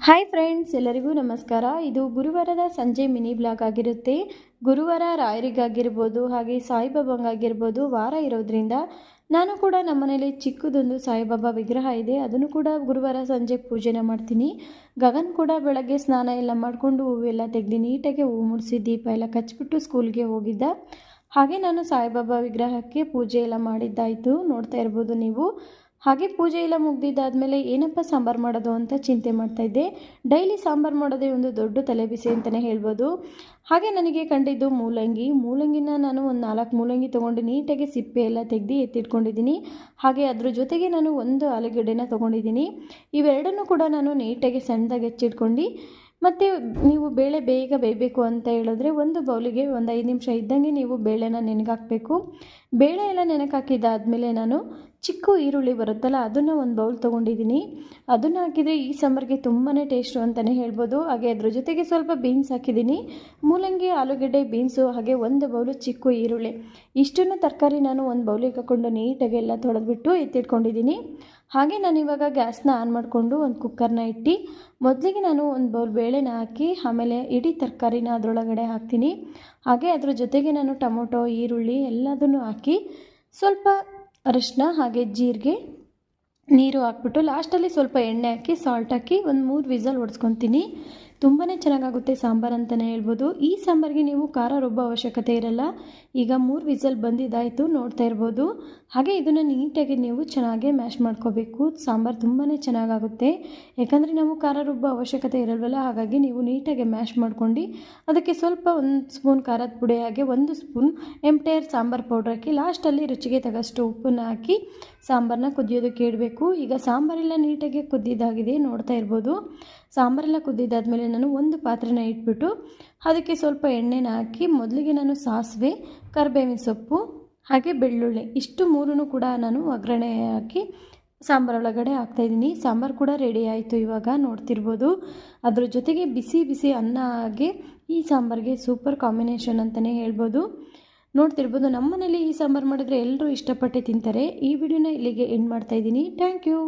Hi friends, ಎಲ್ಲರಿಗೂ ನಮಸ್ಕಾರ. ಇದು ಗುರುವಾರದ ಸಂಜೆ ಮಿನಿ ಬ್ಲಾಗ್ ಆಗಿರುತ್ತೆ. ಗುರುವಾರ ರಾಯರಿಗಾಗಿರ್ಬೋದು, ಹಾಗೆ ಸಾಯಿಬಾಬಾಗಾಗಿರ್ಬೋದು ವಾರ ಇರೋದ್ರಿಂದ ನಾನು ಕೂಡ ನಮ್ಮನೇಲಿ ಚಿಕ್ಕದೊಂದು ಸಾಯಿಬಾಬಾ ವಿಗ್ರಹ ಇದೆ. ಅದನ್ನು ಕೂಡ ಗುರುವಾರ ಸಂಜೆ ಪೂಜೆನ ಮಾಡ್ತೀನಿ. ಗಗನ್ ಕೂಡ ಬೆಳಗ್ಗೆ ಸ್ನಾನ ಎಲ್ಲ ಮಾಡಿಕೊಂಡು ಹೂವೆಲ್ಲ ತೆಗೆದು ನೀಟಾಗಿ ಹೂವು ಮುಡಿಸಿ ದೀಪ ಎಲ್ಲ ಕಚ್ಬಿಟ್ಟು ಸ್ಕೂಲ್ಗೆ ಹೋಗಿದ್ದ. ಹಾಗೆ ನಾನು ಸಾಯಿಬಾಬಾ ವಿಗ್ರಹಕ್ಕೆ ಪೂಜೆ ಎಲ್ಲ ಮಾಡಿದ್ದಾಯಿತು, ನೋಡ್ತಾ ಇರ್ಬೋದು ನೀವು. ಹಾಗೆ ಪೂಜೆ ಎಲ್ಲ ಮುಗ್ದಿದ್ದಾದಮೇಲೆ ಏನಪ್ಪ ಸಾಂಬಾರು ಮಾಡೋದು ಅಂತ ಚಿಂತೆ ಮಾಡ್ತಾಯಿದ್ದೆ. ಡೈಲಿ ಸಾಂಬಾರು ಮಾಡೋದೇ ಒಂದು ದೊಡ್ಡ ತಲೆಬಿಸಿ ಅಂತಲೇ ಹೇಳ್ಬೋದು. ಹಾಗೆ ನನಗೆ ಕಂಡಿದ್ದು ಮೂಲಂಗಿನ ನಾನು ಒಂದು 4 ಮೂಲಂಗಿ ತೊಗೊಂಡು ನೀಟಾಗಿ ಸಿಪ್ಪೆ ಎಲ್ಲ ತೆಗೆದು ಎತ್ತಿಟ್ಕೊಂಡಿದ್ದೀನಿ. ಹಾಗೆ ಅದ್ರ ಜೊತೆಗೆ ನಾನು ಒಂದು ಆಲೂಗಡ್ಡೆನ ತೊಗೊಂಡಿದ್ದೀನಿ. ಇವೆರಡನ್ನೂ ಕೂಡ ನಾನು ನೀಟಾಗಿ ಸಣ್ಣದಾಗಿ ಹೆಚ್ಚಿಟ್ಕೊಂಡು, ಮತ್ತು ನೀವು ಬೇಳೆ ಬೇಗ ಬೇಯಬೇಕು ಅಂತ ಹೇಳಿದ್ರೆ ಒಂದು ಬೌಲಿಗೆ ಒಂದು 5 ನಿಮಿಷ ಇದ್ದಂಗೆ ನೀವು ಬೇಳೆನ ನೆನೆಗಾಕಬೇಕು. ಬೇಳೆ ಎಲ್ಲ ನೆನೆಗಾಕಿದ್ದಾದಮೇಲೆ ನಾನು ಚಿಕ್ಕ ಈರುಳ್ಳಿ ಬರುತ್ತಲ್ಲ, ಅದನ್ನು ಒಂದು ಬೌಲ್ ತೊಗೊಂಡಿದ್ದೀನಿ. ಅದನ್ನು ಹಾಕಿದರೆ ಈ ಸಾಂಬಾರಿಗೆ ತುಂಬಾ ಟೇಸ್ಟು ಅಂತಲೇ ಹೇಳ್ಬೋದು. ಹಾಗೆ ಅದ್ರ ಜೊತೆಗೆ ಸ್ವಲ್ಪ ಬೀನ್ಸ್ ಹಾಕಿದ್ದೀನಿ. ಮೂಲಂಗಿ, ಆಲೂಗಡ್ಡೆ, ಬೀನ್ಸು, ಹಾಗೆ ಒಂದು ಬೌಲು ಚಿಕ್ಕ ಈರುಳ್ಳಿ, ಇಷ್ಟನ್ನು ತರಕಾರಿ ನಾನು ಒಂದು ಬೌಲಿಗೆ ಹಾಕ್ಕೊಂಡು ನೀಟಾಗಿ ಎಲ್ಲ ತೊಳೆದ್ಬಿಟ್ಟು ಎತ್ತಿಟ್ಕೊಂಡಿದ್ದೀನಿ. ಹಾಗೆ ನಾನು ಇವಾಗ ಗ್ಯಾಸ್ನ ಆನ್ ಮಾಡಿಕೊಂಡು ಒಂದು ಕುಕ್ಕರ್ನ ಇಟ್ಟು ಮೊದಲಿಗೆ ನಾನು ಒಂದು ಬೌಲ್ ಬೇಳೆನ ಹಾಕಿ ಆಮೇಲೆ ಇಡೀ ತರಕಾರಿನ ಅದರೊಳಗಡೆ ಹಾಕ್ತೀನಿ. ಹಾಗೆ ಅದ್ರ ಜೊತೆಗೆ ನಾನು ಟೊಮೊಟೊ, ಈರುಳ್ಳಿ ಎಲ್ಲದನ್ನು ಹಾಕಿ ಸ್ವಲ್ಪ ಅರಿಶಿನ ಹಾಗೆ ಜೀರಿಗೆ, ನೀರು ಹಾಕ್ಬಿಟ್ಟು ಲಾಸ್ಟಲ್ಲಿ ಸ್ವಲ್ಪ ಎಣ್ಣೆ ಹಾಕಿ ಸಾಲ್ಟ್ ಹಾಕಿ ಒಂದು 3 ವಿಸಲ್ ಹೊಡ್ಸ್ಕೊತೀನಿ. ತುಂಬಾ ಚೆನ್ನಾಗಾಗುತ್ತೆ ಸಾಂಬಾರು ಅಂತಲೇ ಹೇಳ್ಬೋದು. ಈ ಸಾಂಬಾರಿಗೆ ನೀವು ಖಾರ ರುಬ್ಬೋ ಅವಶ್ಯಕತೆ ಇರಲ್ಲ. ಈಗ 3 ವಿಸಲ್ ಬಂದಿದ್ದಾಯಿತು, ನೋಡ್ತಾ ಇರ್ಬೋದು. ಹಾಗೆ ಇದನ್ನು ನೀಟಾಗಿ ನೀವು ಚೆನ್ನಾಗೇ ಮ್ಯಾಶ್ ಮಾಡ್ಕೋಬೇಕು. ಸಾಂಬಾರು ತುಂಬಾ ಚೆನ್ನಾಗಾಗುತ್ತೆ, ಯಾಕಂದರೆ ನಾವು ಖಾರ ರುಬ್ಬೋ ಅವಶ್ಯಕತೆ ಇರಲ್ವಲ್ಲ. ಹಾಗಾಗಿ ನೀವು ನೀಟಾಗಿ ಮ್ಯಾಶ್ ಮಾಡ್ಕೊಂಡು ಅದಕ್ಕೆ ಸ್ವಲ್ಪ 1 ಸ್ಪೂನ್ ಖಾರದ ಪುಡಿ, ಹಾಗೆ 1 ಸ್ಪೂನ್ ಎಂಟೈರ್ ಸಾಂಬಾರು ಪೌಡ್ರ್ ಹಾಕಿ ಲಾಸ್ಟಲ್ಲಿ ರುಚಿಗೆ ತಗಷ್ಟು ಉಪ್ಪನ್ನು ಹಾಕಿ ಸಾಂಬಾರನ್ನ ಕುದಿಯೋದಕ್ಕೆ ಇಡಬೇಕು. ಈಗ ಸಾಂಬಾರೆಲ್ಲ ನೀಟಾಗಿ ಕುದ್ದಿದ್ದಾಗಿದೆ, ನೋಡ್ತಾ ಇರ್ಬೋದು. ಸಾಂಬಾರೆಲ್ಲ ಕುದ್ದಿದ್ದಾದಮೇಲೆ ನಾನು ಒಂದು ಪಾತ್ರೆನ ಇಟ್ಬಿಟ್ಟು ಅದಕ್ಕೆ ಸ್ವಲ್ಪ ಎಣ್ಣೆನ ಹಾಕಿ ಮೊದಲಿಗೆ ನಾನು ಸಾಸಿವೆ, ಕರಿಬೇವಿನ ಸೊಪ್ಪು ಹಾಗೆ ಬೆಳ್ಳುಳ್ಳಿ, ಇಷ್ಟು 3 ಕೂಡ ನಾನು ಒಗ್ಗರಣೆ ಹಾಕಿ ಸಾಂಬಾರೊಳಗಡೆ ಹಾಕ್ತಾಯಿದ್ದೀನಿ. ಸಾಂಬಾರು ಕೂಡ ರೆಡಿ ಆಯಿತು, ಇವಾಗ ನೋಡ್ತಿರ್ಬೋದು. ಅದ್ರ ಜೊತೆಗೆ ಬಿಸಿ ಬಿಸಿ ಅನ್ನ ಹಾಗೆ ಈ ಸಾಂಬಾರಿಗೆ ಸೂಪರ್ ಕಾಂಬಿನೇಷನ್ ಅಂತಲೇ ಹೇಳ್ಬೋದು. ನೋಡ್ತಿರ್ಬೋದು, ನಮ್ಮ ಮನೇಲಿ ಈ ಸಾಂಬಾರು ಮಾಡಿದ್ರೆ ಎಲ್ಲರೂ ಇಷ್ಟಪಟ್ಟು ತಿಂತಾರೆ. ಈ ವಿಡಿಯೋನ ಇಲ್ಲಿಗೆ ಎಂಡ್ ಮಾಡ್ತಾಯಿದ್ದೀನಿ. Thank you.